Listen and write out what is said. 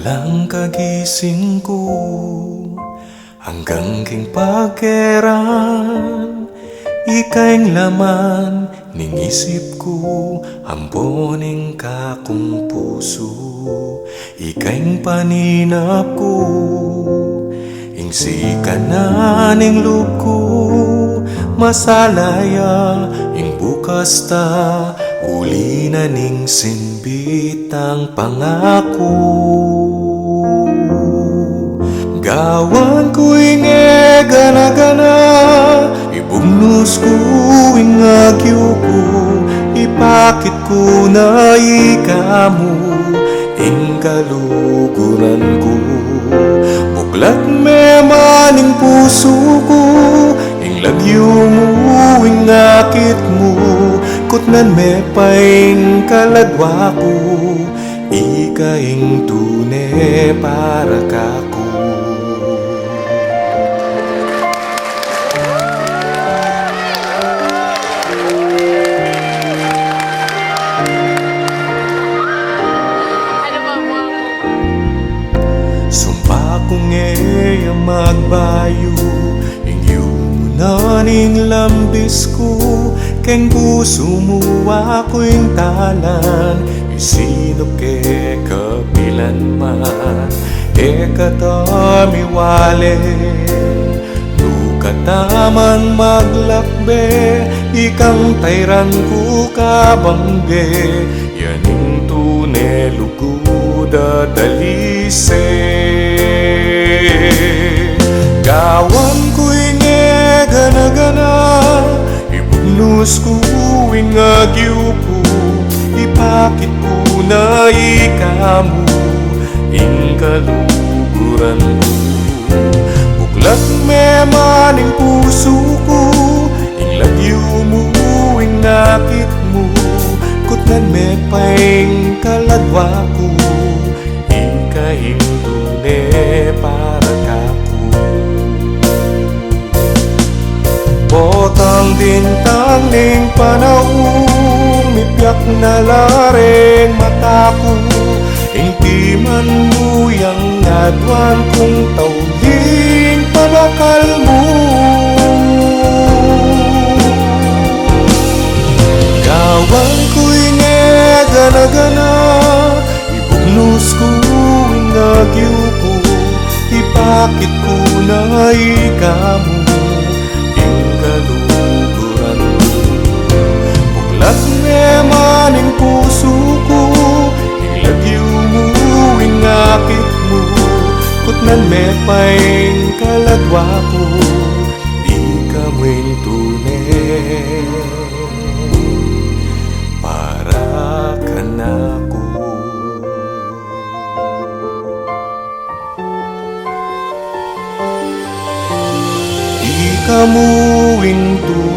Walang kagising ko hanggang king pagkeran, ika'y laman ning isip ko, hamponing kakong puso. Ika'y paninap ko, ingsi ka na ning loob ko. Masalaya ing bukas ta, uli na ning sinbitang pangako. Gawan ko ing gana-gana, ibugnos ko ing agyo ko, ipakit ko na ikamu ing kaluguran ko. Buklat me maning puso ko, ing lagyo mo ing akit mo, kutnan me paing kaladwa ko, ikaing tune para kako. Sumpa kong magbayo, ingyo na ning lambis ko, keng puso mo ako'y talan, isinop ke kapilan man, katami wale, nukataman maglakbe, ikang tayran ko kabangge, yaning tune luguda dalise. Gawan ko ing gana-gana, ibugnos ko ing agyo ko, ipakit ko na ikamu ing kaluguran ko. Buklat me maning puso ko, ing lagyo mo ing nakit mo, kutnan me paing kaladwa ko, ikaing tune para kako. Botang bintang ning panahon, mipyak na lareng mata ko, ing timan mo yang nadwan kong tauling pabakal mo. Gawan ko ing gana-gana, ibugnos ko ing agyo ko, ipakit ko na ikamu ing kaluguran ko. Buklat me maning puso ko, ing lagyo mo ing akit mo, kutnan me paing kaladwa ko, ikamu ing tune para kanako. Ikamu ing tune